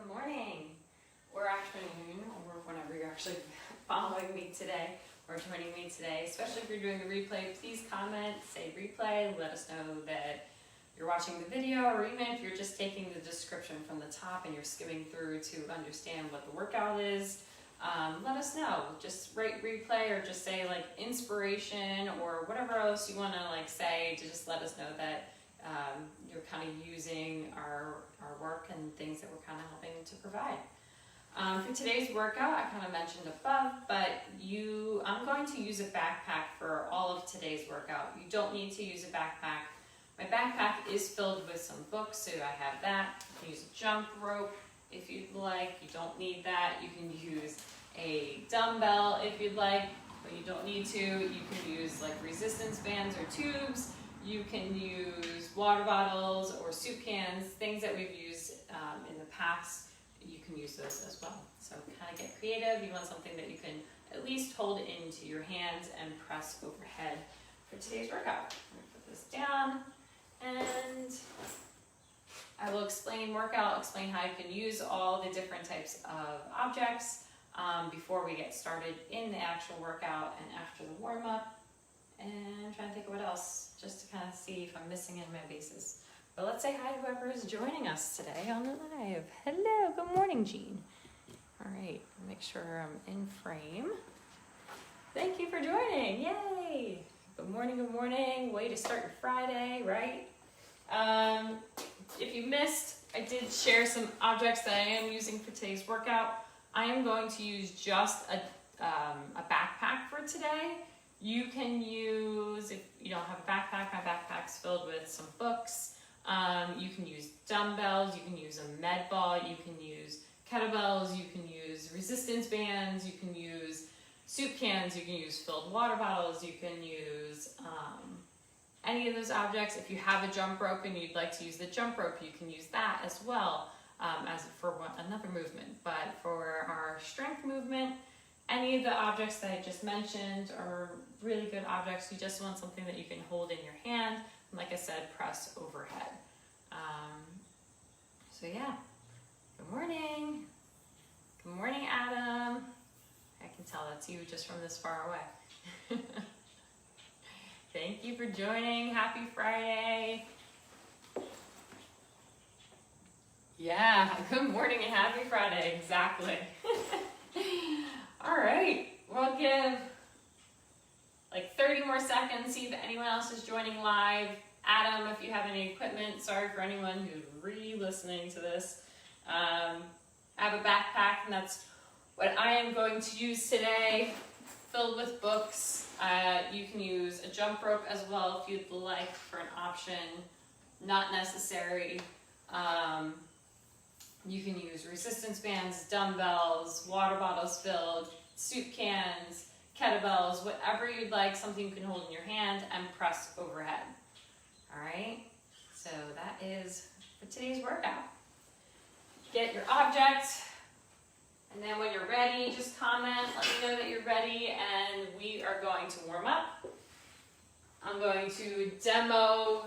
Good morning, or afternoon, or whenever you're actually following me today or joining me today. Especially if you're doing the replay, please comment, say replay, let us know that you're watching the video, or even if you're just taking the description from the top and you're skimming through to understand what the workout is, let us know. Just write replay or just say like inspiration or whatever else you want to like say to just let us know that you're kind of using our work and things that we're kind of helping to provide. For today's workout, I kind of mentioned above, but I'm going to use a backpack for all of today's workout. You don't need to use a backpack. My backpack is filled with some books, so I have that. You can use a jump rope if you'd like. You don't need that. You can use a dumbbell if you'd like, but you don't need to. You can use like resistance bands or tubes. You can use water bottles or soup cans, things that we've used in the past. You can use those as well. So kind of get creative. You want something that you can at least hold into your hands and press overhead for today's workout. I'm going to put this down and I will explain how you can use all the different types of objects before we get started in the actual workout and after the warm-up. And I'm trying to think of what else, just to kind of see if I'm missing any of my bases. But let's say hi to whoever is joining us today on the live. Hello, good morning, Jean. All right, make sure I'm in frame. Thank you for joining, yay! Good morning, way to start your Friday, right? If you missed, I did share some objects that I am using for today's workout. I am going to use just a backpack for today. You can use, if you don't have a backpack, my backpack's filled with some books. You can use dumbbells, you can use a med ball, you can use kettlebells, you can use resistance bands, you can use soup cans, you can use filled water bottles, you can use any of those objects. If you have a jump rope and you'd like to use the jump rope, you can use that as well as for another movement. But for our strength movement, any of the objects that I just mentioned are really good objects. You just want something that you can hold in your hand. And like I said, press overhead. So yeah, good morning. Good morning, Adam. I can tell that's you just from this far away. Thank you for joining. Happy Friday. Yeah, good morning and happy Friday, exactly. All right, we'll give like 30 more seconds, see if anyone else is joining live. Adam, if you have any equipment, sorry for anyone who's re-listening to this. I have a backpack, and that's what I am going to use today, filled with books. You can use a jump rope as well if you'd like for an option, not necessary. You can use resistance bands, dumbbells, water bottles filled, soup cans, kettlebells, whatever you'd like, something you can hold in your hand and press overhead. All right, so that is for today's workout. Get your object, and then when you're ready, just comment, let me know that you're ready, and we are going to warm up. I'm going to demo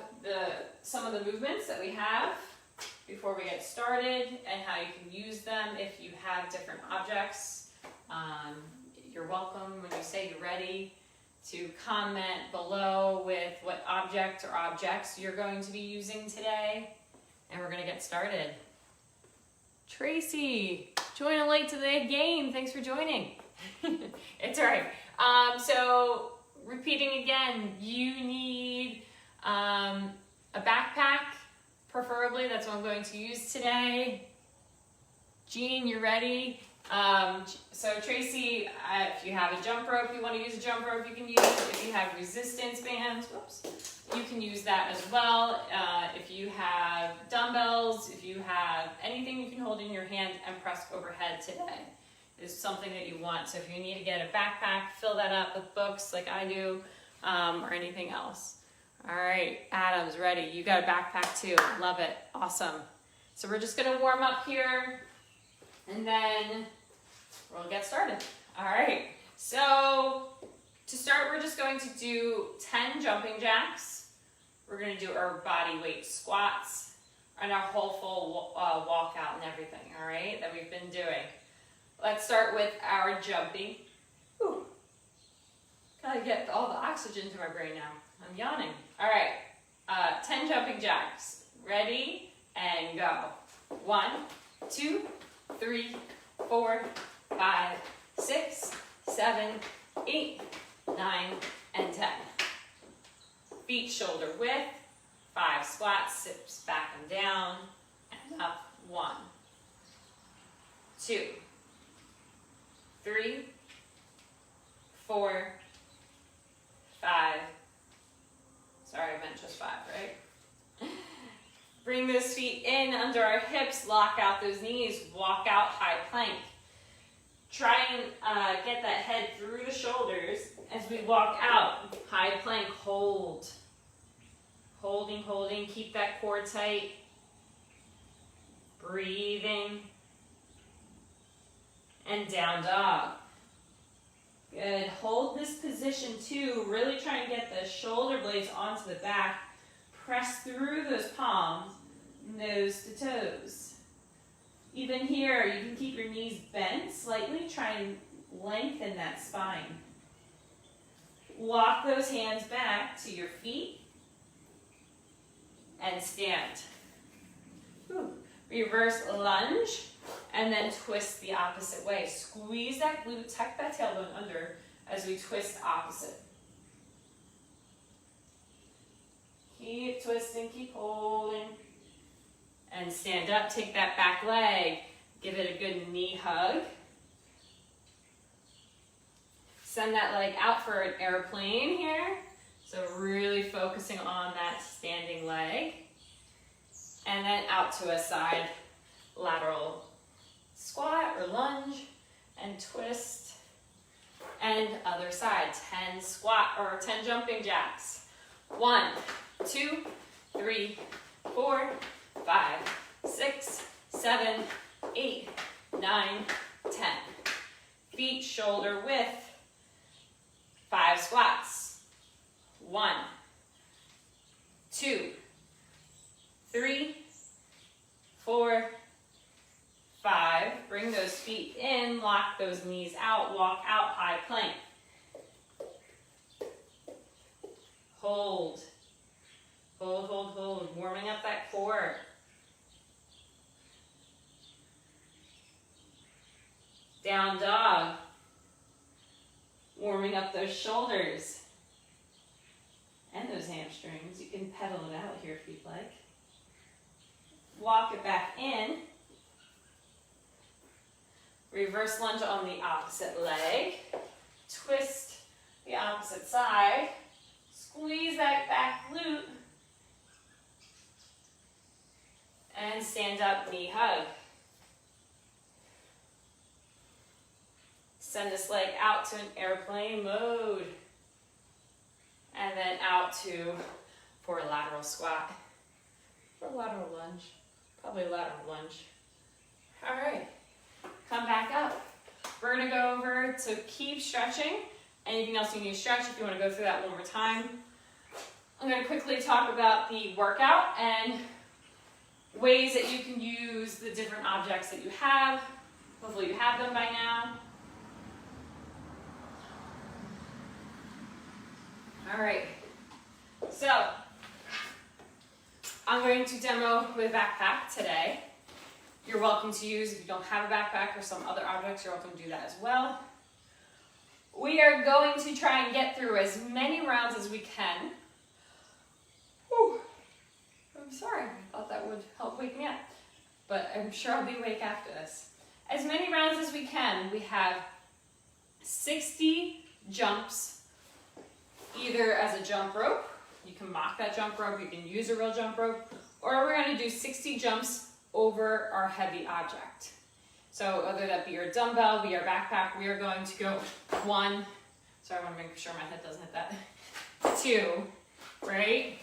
some of the movements that we have before we get started and how you can use them if you have different objects. You're welcome when you say you're ready to comment below with what object or objects you're going to be using today, and we're going to get started. Tracy, joining late to the game. Thanks for joining. It's all right. So repeating again, you need a backpack. Preferably, that's what I'm going to use today. Jean, you ready? So Tracy, if you have a jump rope, you want to use a jump rope, you can use it. If you have resistance bands, you can use that as well. If you have dumbbells, if you have anything you can hold in your hand and press overhead today is something that you want. So if you need to get a backpack, fill that up with books like I do, or anything else. All right, Adam's ready. You got a backpack too. Love it. Awesome. So we're just going to warm up here, and then we'll get started. All right. So to start, we're just going to do 10 jumping jacks. We're going to do our body weight squats and our whole full walkout and everything. All right. we've been doing. Let's start with our jumping. Whew. Gotta get all the oxygen to my brain now. I'm yawning. All right, 10 jumping jacks. Ready and go. 1, 2, 3, 4, 5, 6, 7, 8, 9, and 10. Feet shoulder width. 5 squats, sips back and down, and up. 1, 2, 3, 4, 5. Sorry, I meant just 5, right? Bring those feet in under our hips, lock out those knees, walk out high plank. Try and get that head through the shoulders as we walk out. High plank, hold. Holding, holding, keep that core tight. Breathing. And down dog. Good, hold this position too. Really try and get the shoulder blades onto the back. Press through those palms, nose to toes. Even here, you can keep your knees bent slightly. Try and lengthen that spine. Walk those hands back to your feet and stand. Whew. Reverse lunge and then twist the opposite way. Squeeze that glute, tuck that tailbone under as we twist opposite. Keep twisting, keep holding. And stand up, take that back leg. Give it a good knee hug. Send that leg out for an airplane here. So really focusing on that standing leg. And then out to a side lateral squat or lunge and twist. And other side, 10 squat or 10 jumping jacks. 1, 2, 3, 4, 5, 6, 7, 8, 9, 10. Feet shoulder width. 5 squats. 1, 2, 3, 4, 5. Bring those feet in, lock those knees out, walk out high plank. Hold. Hold, hold, hold. Warming up that core. Down dog. Warming up those shoulders. And those hamstrings. You can pedal it out here if you'd like. Walk it back in. Reverse lunge on the opposite leg. Twist the opposite side. Squeeze that back glute. And stand up, knee hug. Send this leg out to an airplane mode. And then out for a lateral squat. For a lateral lunge. Probably a lateral lunge. All right. Come back up. We're going to go over to keep stretching. Anything else you need to stretch if you want to go through that one more time. I'm going to quickly talk about the workout and ways that you can use the different objects that you have. Hopefully you have them by now. All right, so I'm going to demo with a backpack today. You're welcome to use, if you don't have a backpack or some other objects, you're welcome to do that as well. We are going to try and get through as many rounds as we can. Whew. I'm sorry, I thought that would help wake me up, but I'm sure I'll be awake after this. As many rounds as we can. We have 60 jumps, either as a jump rope, you can mock that jump rope, you can use a real jump rope, or we're going to do 60 jumps over our heavy object. So whether that be your dumbbell, be your backpack, we are going to go 1, sorry, I want to make sure my head doesn't hit that, 2, right?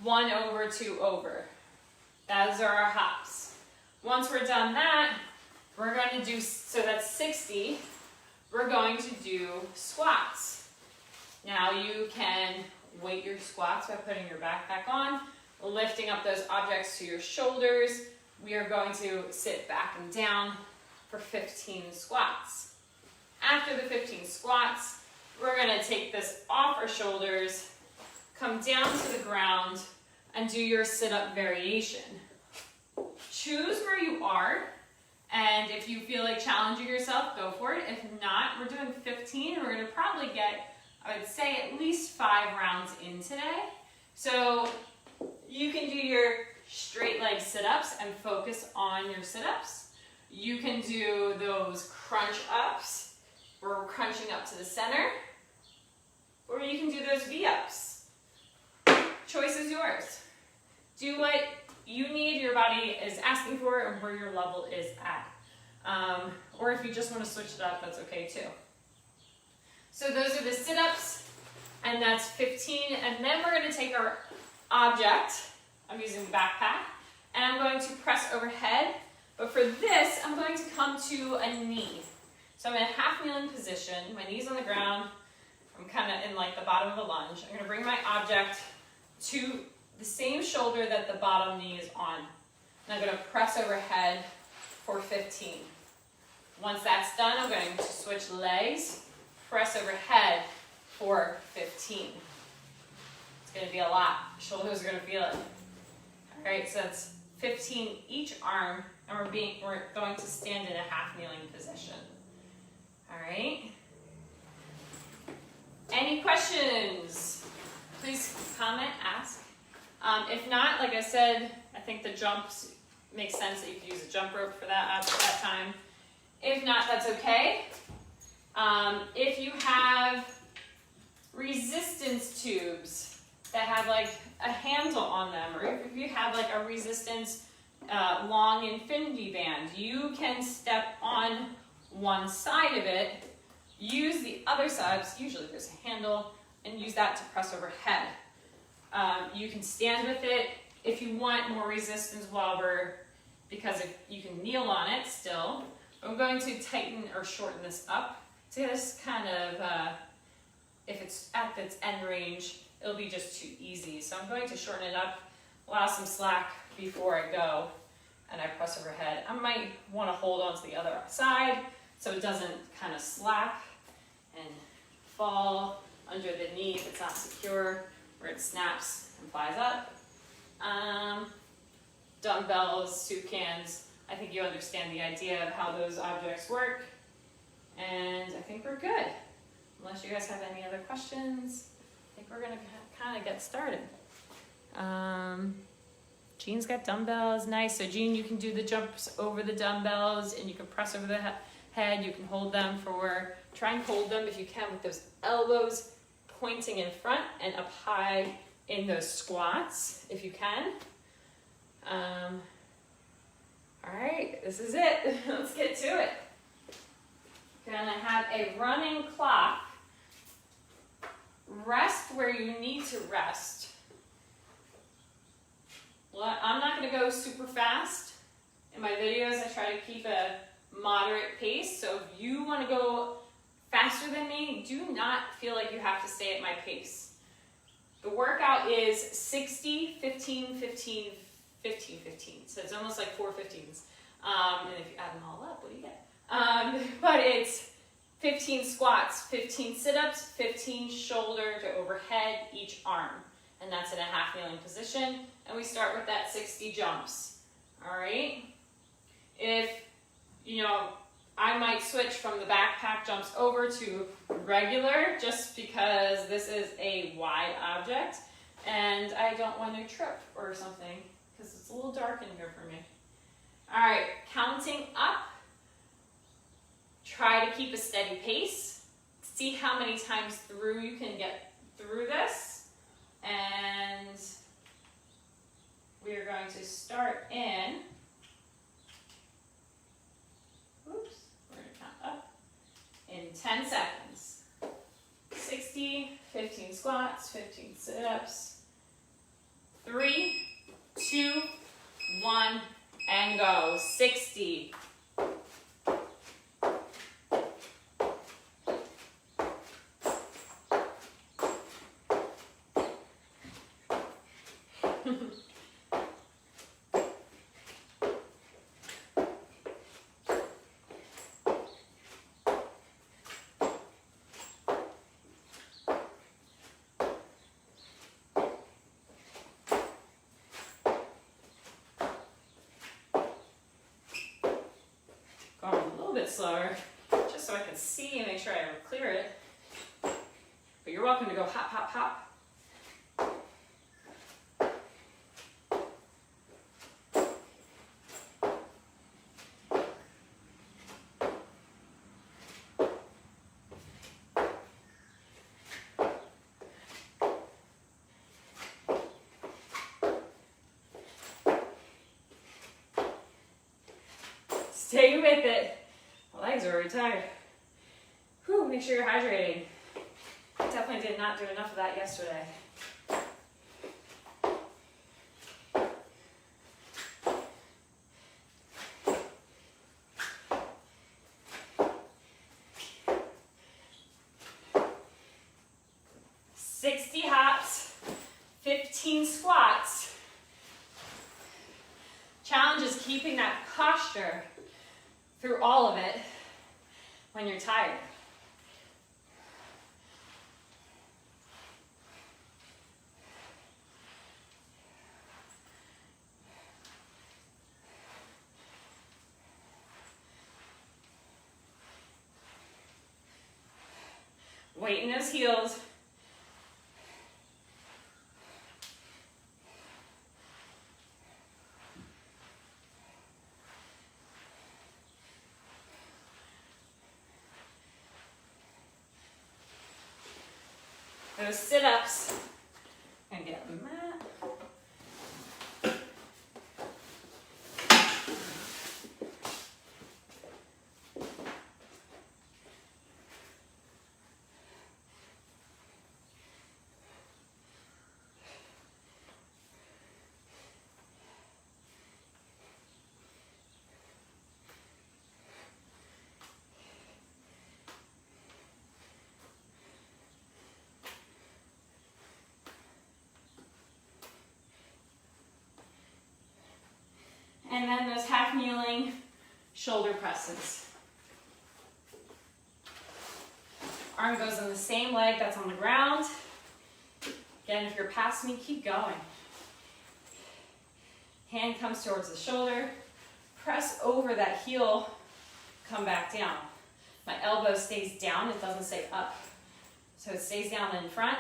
1 over, 2 over. Those are our hops. Once we're done that, we're going to do, so that's 60, we're going to do squats. Now you can weight your squats by putting your backpack on, lifting up those objects to your shoulders, we are going to sit back and down for 15 squats. After the 15 squats, we're going to take this off our shoulders, come down to the ground, and do your sit-up variation. Choose where you are, and if you feel like challenging yourself, go for it. If not, we're doing 15, and we're going to probably get, I would say, at least 5 rounds in today. So you can do your straight leg sit-ups and focus on your sit-ups. You can do those crunch ups, where we're crunching up to the center, or you can do those V-ups. Choice is yours. Do what you need, your body is asking for, and where your level is at. Or if you just want to switch it up, that's okay too. So those are the sit-ups, and that's 15. And then we're going to take our object, I'm using the backpack, and I'm going to press overhead. But for this, I'm going to come to a knee. So I'm in a half kneeling position, my knee's on the ground, I'm kind of in like the bottom of a lunge. I'm going to bring my object to the same shoulder that the bottom knee is on. And I'm going to press overhead for 15. Once that's done, I'm going to switch legs, press overhead for 15. It's going to be a lot. Shoulders are going to feel it. All right, so that's 15 each arm, and we're going to stand in a half kneeling position. All right. Any questions? Please comment, ask. If not, like I said, I think the jumps make sense that you could use a jump rope for that at that time. If not, that's okay. If you have resistance tubes that have like a handle on them, or if you have like a resistance long infinity band, you can step on one side of it, use the other side, usually there's a handle, and use that to press overhead. You can stand with it if you want more resistance because you can kneel on it still. I'm going to tighten or shorten this up to this kind of, if it's at its end range, it'll be just too easy. So I'm going to shorten it up, allow some slack before I go, and I press overhead. I might want to hold on to the other side so it doesn't kind of slap and fall under the knee if it's not secure, where it snaps and flies up. Dumbbells, soup cans, I think you understand the idea of how those objects work. And I think we're good. Unless you guys have any other questions, I think we're gonna kind of get started. Jean's got dumbbells, nice. So Jean, you can do the jumps over the dumbbells, and you can press over the head. You can hold them try and hold them if you can with those elbows pointing in front and up high in those squats, if you can. All right, this is it. Let's get to it. Gonna have a running clock. Rest where you need to rest. Well, I'm not gonna go super fast. In my videos, I try to keep a moderate pace. So if you wanna go faster than me, do not feel like you have to stay at my pace. The workout is 60, 15, 15, 15, 15. So it's almost like 4 15s. And if you add them all up, what do you get? But it's 15 squats, 15 sit-ups, 15 shoulder to overhead each arm. And that's in a half kneeling position. And we start with that 60 jumps. All right? If, I might switch from the backpack jumps over to regular just because this is a wide object and I don't want to trip or something because it's a little dark in here for me. All right, counting up. Try to keep a steady pace. See how many times through you can get through this. And we are going to start in, we're going to count up in 10 seconds. 60, 15 squats, 15 sit-ups. 3, 2, 1, and go. 60. bit slower, just so I can see and make sure I clear it. But you're welcome to go hop, hop, hop. Stay with it. My legs are already tired. Whew, make sure you're hydrating. Definitely did not do enough of that yesterday. Hops, 15 squats. Challenge is keeping that posture through all of it when you're tired. Weight in those heels. Those sit-ups, and get a mat. And then those half kneeling shoulder presses. Arm goes on the same leg that's on the ground. Again, if you're past me, keep going. Hand comes towards the shoulder. Press over that heel, come back down. My elbow stays down, it doesn't stay up. So it stays down in front.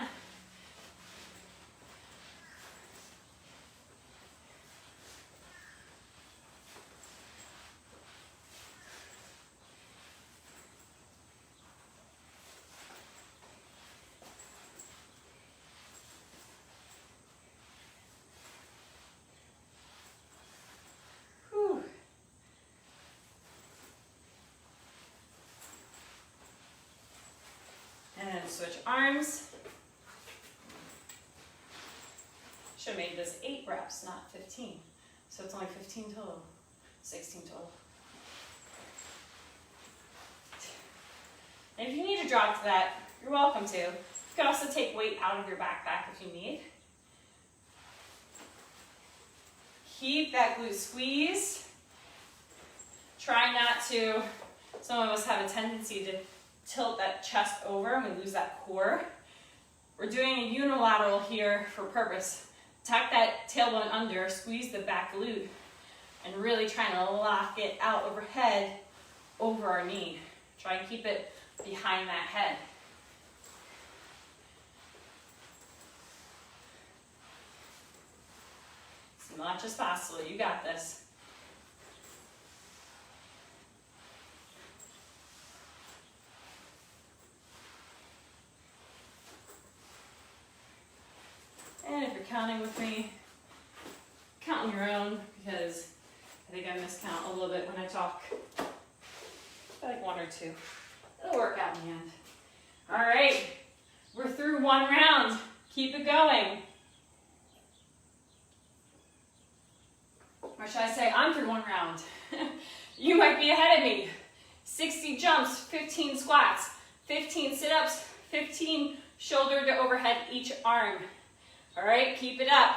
And switch arms. Should have made this 8 reps, not 15. So it's only 15 total, 16 total. And if you need to drop to that, you're welcome to. You can also take weight out of your backpack if you need. Keep that glute squeezed. Try not to, some of us have a tendency to tilt that chest over and we lose that core. We're doing a unilateral here for purpose. Tuck that tailbone under, squeeze the back glute, and really trying to lock it out overhead over our knee. Try and keep it behind that head. As much as possible, you got this. And if you're counting with me, count on your own, because I think I miscount a little bit when I talk. Like 1 or 2. It'll work out in the end. All right, we're through 1 round. Keep it going. Or should I say, I'm through 1 round. You might be ahead of me. 60 jumps, 15 squats, 15 sit-ups, 15 shoulder to overhead each arm. All right, keep it up.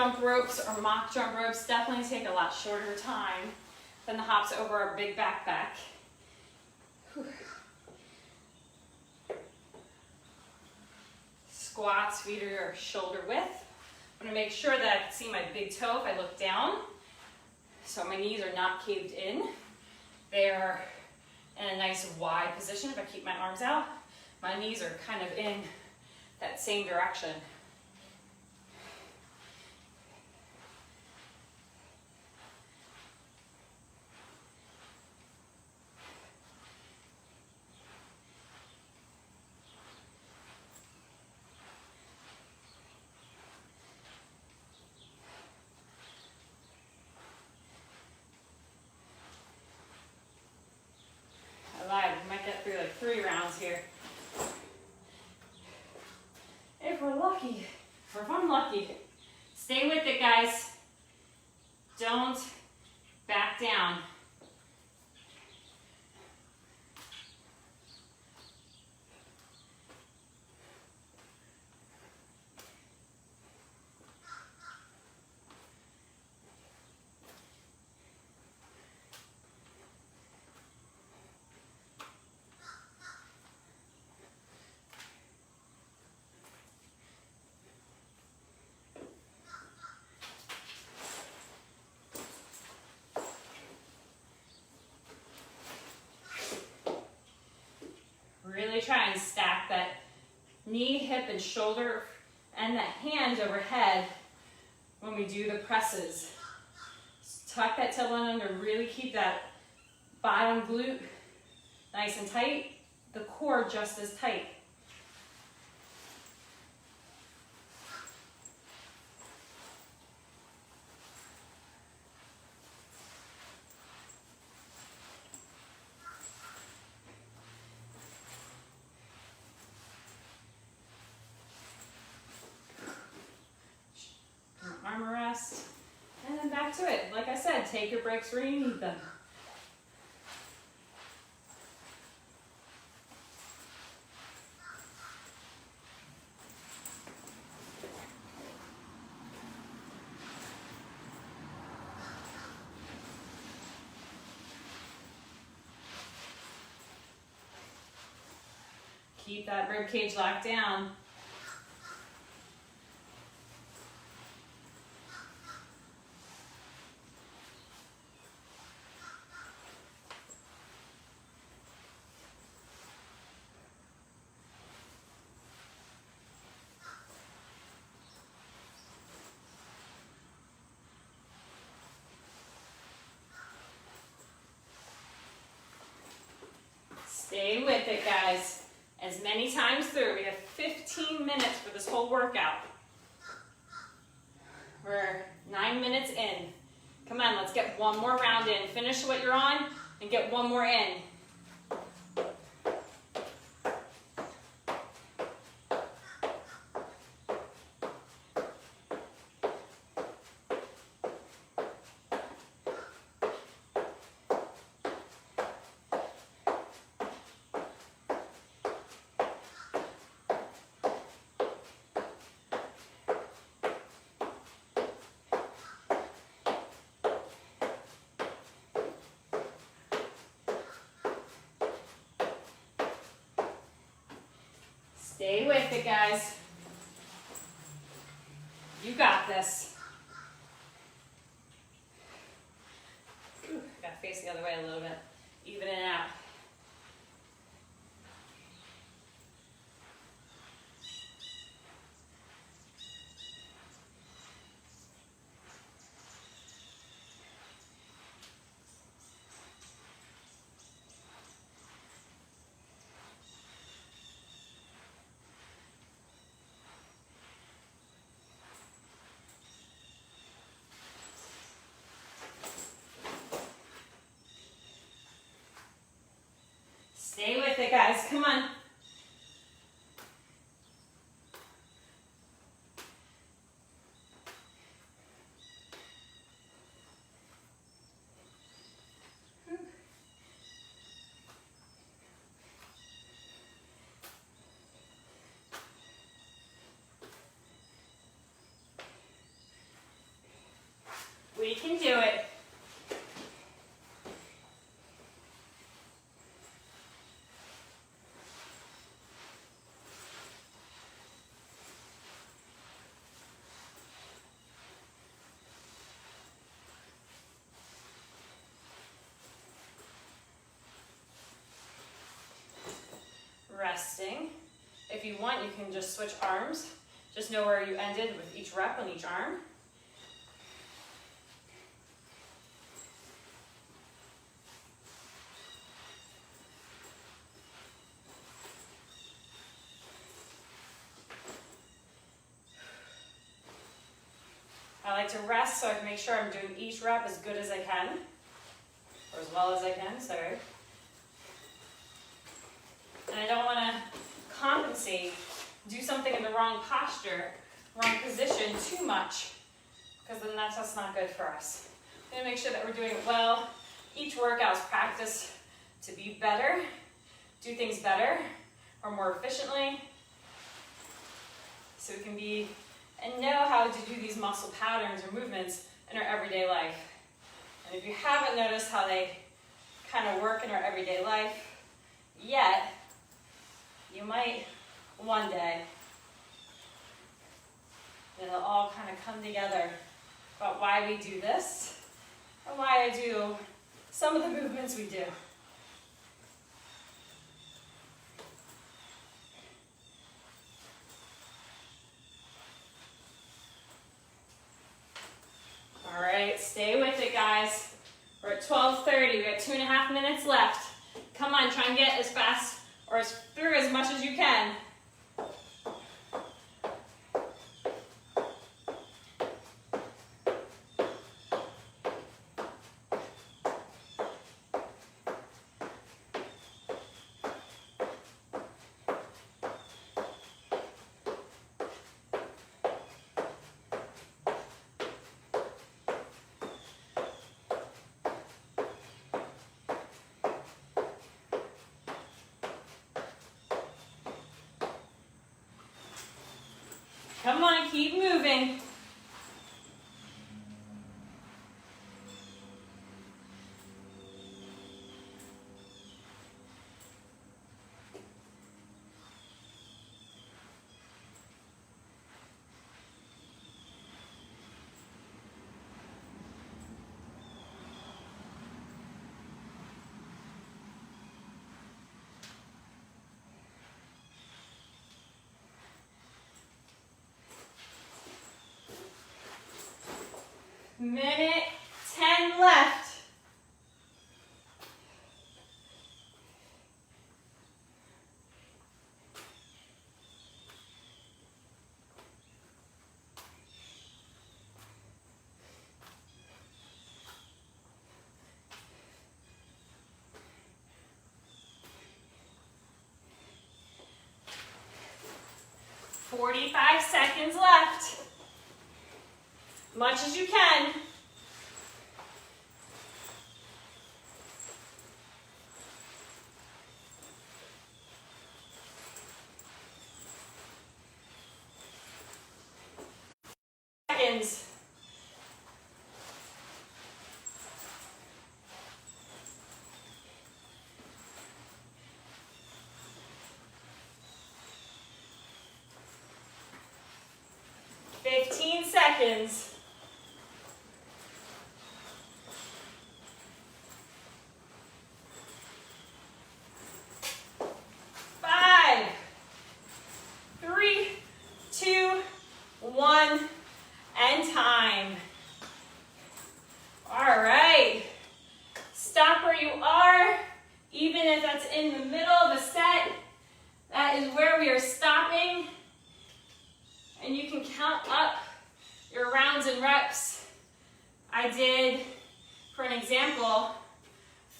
jump ropes or mock jump ropes definitely take a lot shorter time than the hops over our big backpack. Whew. Squats, feet are shoulder width. I'm gonna make sure that I can see my big toe if I look down. So my knees are not caved in. They are in a nice wide position. If I keep my arms out, my knees are kind of in that same direction. We might get through like 3 rounds here. If we're lucky, or if I'm lucky. Stay with it, guys. Don't back down. Really try and stack that knee, hip, and shoulder and that hand overhead when we do the presses. Tuck that tailbone under, really keep that bottom glute nice and tight, the core just as tight. Arm rest, and then back to it. Like I said, take your breaks where you need them. Keep that rib cage locked down. Stay with it, guys. As many times through. We have 15 minutes for this whole workout. We're 9 minutes in. Come on, let's get one more round in. Finish what you're on and get one more in. Stay with it, guys. You got this. Ooh, gotta face the other way a little bit. Even it out. Stay with it, guys. Come on. If you want, you can just switch arms. Just know where you ended with each rep on each arm. I like to rest so I can make sure I'm doing each rep as good as I can, or as well as I can, sorry. And I don't want to compensate, do something in the wrong posture, wrong position too much, because then that's just not good for us. We want to make sure that we're doing it well. Each workout is practice to be better, do things better or more efficiently, so we can be and know how to do these muscle patterns or movements in our everyday life. And if you haven't noticed how they kind of work in our everyday life yet, you might one day. It'll all kind of come together about why we do this and why I do some of the movements we do. All right, stay with it, guys. We're at 12:30. We got 2.5 minutes left. Come on, try and get as fast or through as much as you can. Come on, keep moving. Minute 10 left. "45 seconds left. Much as you can. Seconds. 15 seconds. 5, 3, 2, 1, and time. All right. Stop where you are, even if that's in the middle of a set. That is where we are stopping. And you can count up your rounds and reps. I did, for an example,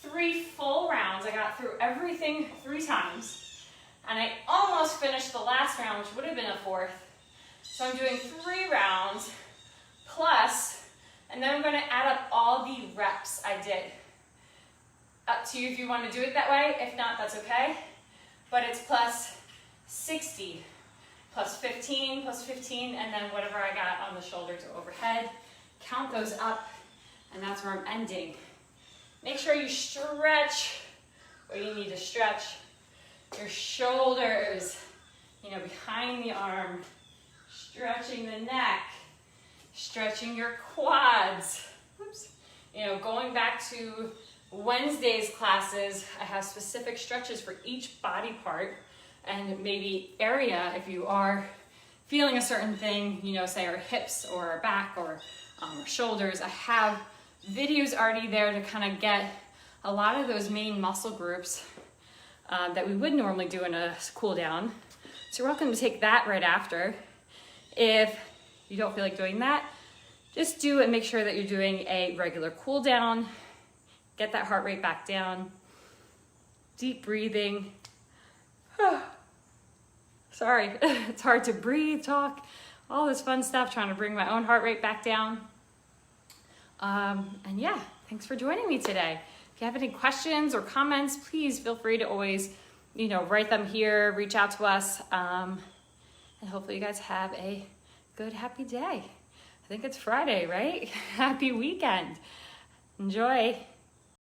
3 full rounds. I got through everything 3 times. And I almost finished the last round, which would have been a 4th. So I'm doing 3 rounds plus, and then I'm going to add up all the reps I did. Up to you if you want to do it that way. If not, that's okay. But it's plus 60. Plus 15, and then whatever I got on the shoulder to overhead. Count those up, and that's where I'm ending. Make sure you stretch where you need to stretch. Your shoulders, behind the arm. Stretching the neck. Stretching your quads. Oops. Going back to Wednesday's classes, I have specific stretches for each body part. and maybe area, if you are feeling a certain thing, you know, say our hips or our back or our shoulders, I have videos already there to kind of get a lot of those main muscle groups that we would normally do in a cool down. So you're welcome to take that right after. If you don't feel like doing that, just do it. Make sure that you're doing a regular cool down. Get that heart rate back down. Deep breathing. Sorry, it's hard to breathe, talk, all this fun stuff, trying to bring my own heart rate back down. And yeah, thanks for joining me today. If you have any questions or comments, please feel free to always, you know, write them here, reach out to us. And hopefully you guys have a good, happy day. I think it's Friday, right? Happy weekend. Enjoy.